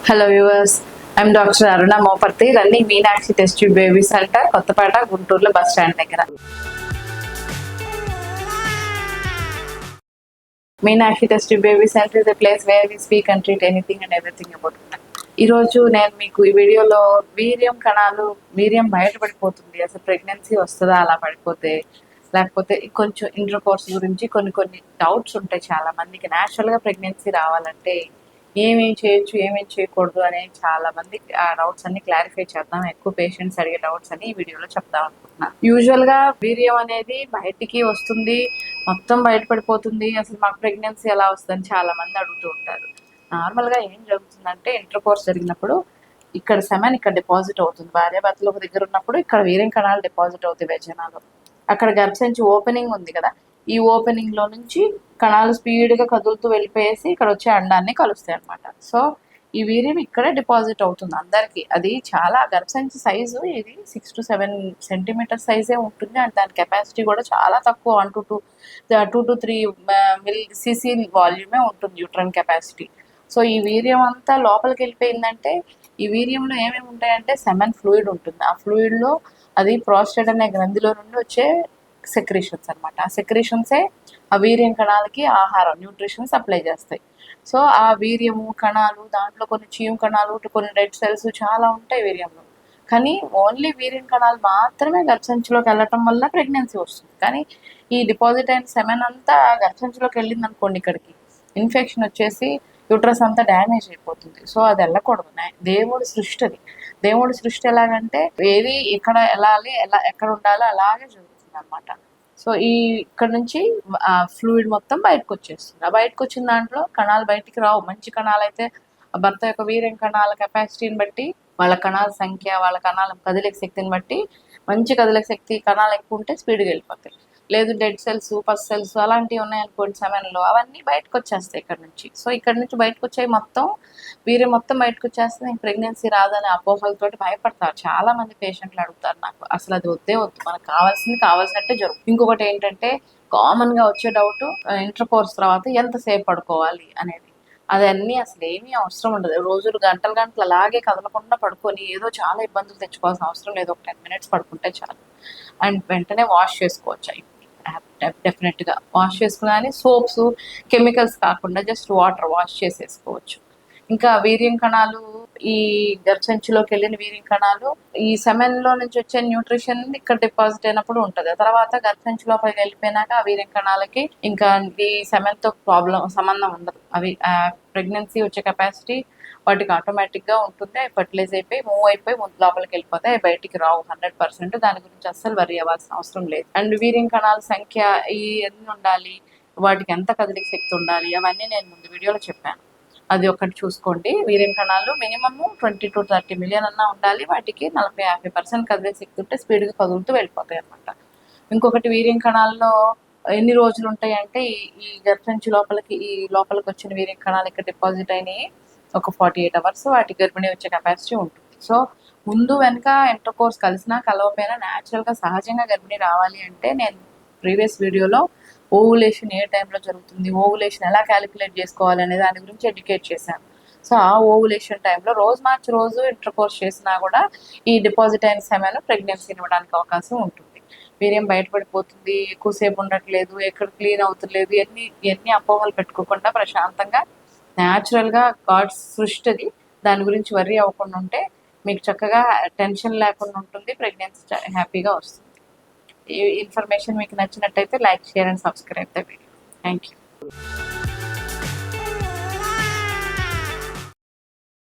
Hello viewers, I'm doctor Aruna Moparthi, running Meenakshi test tube baby centre, Kothapeta, గుంటూరులో bus stand దగ్గర. Meenakshi test tube baby centre is the place where we speak and treat anything and everything about. ఈరోజు నేను మీకు ఈ వీడియోలో వీర్యం బయటపడిపోతుంది, అసలు ప్రెగ్నెన్సీ వస్తుందా అలా పడిపోతే, లేకపోతే కొంచెం ఇంటర్ కోర్స్ గురించి కొన్ని డౌట్స్ ఉంటాయి చాలా మందికి. న్యాచురల్గా ప్రెగ్నెన్సీ రావాలంటే ఏమేం చేయొచ్చు, ఏమేం చేయకూడదు అనే చాలా మంది ఆ డౌట్స్ అన్ని క్లారిఫై చేద్దాం. ఎక్కువ పేషెంట్స్ అడిగే డౌట్స్ అని ఈ వీడియోలో చెప్దాం అనుకుంటున్నాను. యూజువల్ గా వీర్యం అనేది బయటికి వస్తుంది, మొత్తం బయటపడిపోతుంది, అసలు మాకు ప్రెగ్నెన్సీ ఎలా వస్తుందని చాలా మంది అడుగుతూ ఉంటారు. నార్మల్ గా ఏం జరుగుతుందంటే ఇంటర్ కోర్స్ జరిగినప్పుడు ఇక్కడ సెమెన్ ఇక్కడ డిపాజిట్ అవుతుంది. భార్యాభర్తలు ఒక దగ్గర ఉన్నప్పుడు ఇక్కడ వీర్యం కణాలు డిపాజిట్ అవుతాయి వెజనాలో. అక్కడ గర్భసంచి ఓపెనింగ్ ఉంది కదా, ఈ ఓపెనింగ్ లో నుంచి కణాలు స్పీడ్ గా కదులుతూ వెళ్ళిపోయేసి ఇక్కడ వచ్చే అండాన్ని కలుస్తాయి అనమాట. సో ఈ వీర్యం ఇక్కడే డిపాజిట్ అవుతుంది అందరికి. అది చాలా గర్భసంచి సైజు ఇది 6 to 7 సెంటీమీటర్ సైజే ఉంటుంది. అండ్ దాని కెపాసిటీ కూడా చాలా తక్కువ, 2 to 3 cc వాల్యూమే ఉంటుంది యూట్రన్ కెపాసిటీ. సో ఈ వీర్యం అంతా లోపలికి వెళ్ళిపోయిందంటే ఈ వీర్యంలో ఏమేమి ఉంటాయంటే సెమెన్ ఫ్లూయిడ్ ఉంటుంది. ఆ ఫ్లూయిడ్లో అది ప్రోస్టేట్ అనే గ్రంథిలో నుండి వచ్చే సెక్రేషన్స్ అనమాట. ఆ సెక్రేషన్సే ఆ వీర్యం కణాలకి ఆహారం, న్యూట్రిషన్ సప్లై చేస్తాయి. సో ఆ వీర్యము కణాలు, దాంట్లో కొన్ని చీము కణాలు, కొన్ని రెడ్ సెల్స్ చాలా ఉంటాయి వీర్యంలో. కానీ ఓన్లీ వీర్యం కణాలు మాత్రమే గర్భసంచిలోకి వెళ్ళటం వల్ల ప్రెగ్నెన్సీ వస్తుంది. కానీ ఈ డిపాజిట్ అయిన సెమెన్ అంతా గర్భసంచిలోకి వెళ్ళింది అనుకోండి, ఇక్కడికి ఇన్ఫెక్షన్ వచ్చేసి యూట్రస్ అంతా డ్యామేజ్ అయిపోతుంది. సో అది వెళ్ళకూడదు. దేవుడి సృష్టి అది. దేవుడి సృష్టి ఎలాగంటే ఏది ఎక్కడ వెళ్ళాలి, ఎక్కడ ఉండాలో అలాగే జరుగుతుంది అనమాట. సో ఇక్కడ నుంచి ఫ్లూయిడ్ మొత్తం బయటకు వచ్చేస్తుంది. ఆ బయటకు వచ్చిన దాంట్లో కణాలు బయటికి రావు. మంచి కణాలు అయితే భర్త యొక్క వీర్యం కణాల కెపాసిటీని బట్టి, వాళ్ళ కణాల సంఖ్య, వాళ్ళ కణాల కదలిక శక్తిని బట్టి, మంచి కదలిక శక్తి కణాలు ఎక్కువ ఉంటే స్పీడ్గా వెళ్ళిపోతాయి. లేదు డెడ్ సెల్స్, పస్ సెల్స్ అలాంటివి ఉన్నాయనుకోండి సెమెన్లో, అవన్నీ బయటకు వచ్చేస్తాయి ఇక్కడ నుంచి. సో ఇక్కడ నుంచి బయటకు వచ్చాయి మొత్తం వీర్యం మొత్తం బయటకు వచ్చేస్తే ఇంక ప్రెగ్నెన్సీ రాదనే అపోహలతోటి భయపడతారు. చాలా మంది పేషెంట్లు అడుగుతారు నాకు, అసలు అది వద్దే వద్దు, మనకు కావాల్సినట్టే జరుగుతుంది. ఇంకొకటి ఏంటంటే కామన్ గా వచ్చే డౌట్, ఇంటర్ కోర్స్ తర్వాత ఎంతసేపు పడుకోవాలి అనేది. అదన్నీ అసలు ఏమీ అవసరం ఉండదు. రోజులు గంటలు అలాగే కదలకుండా పడుకొని ఏదో చాలా ఇబ్బందులు తెచ్చుకోవాల్సిన అవసరం లేదు. ఒక 10 minutes పడుకుంటే చాలు. అండ్ వెంటనే వాష్ చేసుకోవచ్చు. డెఫినెట్గా వాష్ చేసుకుని సోప్స్, కెమికల్స్ కాకుండా జస్ట్ వాటర్ వాష్ చేసేసుకోవచ్చు. ఇంకా వీర్యం కణాలు, ఈ గర్భసంచిలోకి వెళ్ళిన వీర్యం కణాలు ఈ సెమెన్లో నుంచి వచ్చే న్యూట్రిషన్ ఇక్కడ డిపాజిట్ అయినప్పుడు ఉంటుంది. తర్వాత గర్భసంచి లోపలికి వెళ్ళిపోయినాక ఆ వీర్యం కణాలకి ఇంకా ఈ సెమెన్తో సంబంధం ఉండదు. అవి ప్రెగ్నెన్సీ వచ్చే కెపాసిటీ వాటికి ఆటోమేటిక్గా ఉంటుంది. అవి ఫర్టిలైజ్ అయిపోయి మూవ్ అయిపోయి లోపలికి వెళ్ళిపోతాయి. బయటికి రావు 100%. దాని గురించి అస్సలు వరి అవ్వాల్సిన అవసరం లేదు. అండ్ వీర్యం కణాల సంఖ్య ఎన్ని ఉండాలి, వాటికి ఎంత కదలిక శక్తి ఉండాలి, అవన్నీ నేను ముందు వీడియోలో చెప్పాను. అది ఒకటి చూసుకోండి. వీర్యం కణాలు మినిమమ్ 20 to 30 మిలియన్ అన్నా ఉండాలి. వాటికి 40-50% కదిలే శక్తి ఉంటే స్పీడ్గా కదులుతూ వెళ్ళిపోతాయి అనమాట. ఇంకొకటి వీర్యం కణాల్లో ఎన్ని రోజులు ఉంటాయి అంటే ఈ గర్భసంచి లోపలికి వచ్చిన వీర్యం కణాలు ఇక్కడ డిపాజిట్ అయినాయి ఒక 48 hours వాటి గర్భిణీ వచ్చే కెపాసిటీ ఉంటుంది. సో ముందు వెనక ఇంటర్ కోర్స్ కలిసినా కలవపోయినా న్యాచురల్గా సహజంగా గర్భిణీ రావాలి అంటే నేను ప్రీవియస్ వీడియోలో ఓవులేషన్ ఏ టైంలో జరుగుతుంది, ఓవులేషన్ ఎలా క్యాలిక్యులేట్ చేసుకోవాలి అనే దాని గురించి ఎడ్యుకేట్ చేశాను. సో ఆ ఓవులేషన్ టైంలో రోజు ఇంటర్ కోర్స్ చేసినా కూడా ఈ డిపాజిట్ అయిన సెమెన్ ప్రెగ్నెన్సీ ఇవ్వడానికి అవకాశం ఉంటుంది. వీర్యం బయటపడిపోతుంది, ఎక్కువసేపు ఉండట్లేదు, ఎక్కడ క్లీన్ అవుతలేదు, ఎన్ని అపోహలు పెట్టుకోకుండా ప్రశాంతంగా న్యాచురల్గా గాడ్స్ సృష్టిది, దాని గురించి వర్రీ అవ్వకుండా ఉంటే మీకు చక్కగా టెన్షన్ లేకుండా ఉంటుంది. ప్రెగ్నెన్సీ హ్యాపీగా వస్తుంది. ఈ ఇన్ఫర్మేషన్ మీకు నచ్చినట్టయితే like, share and subscribe the video. Thank you.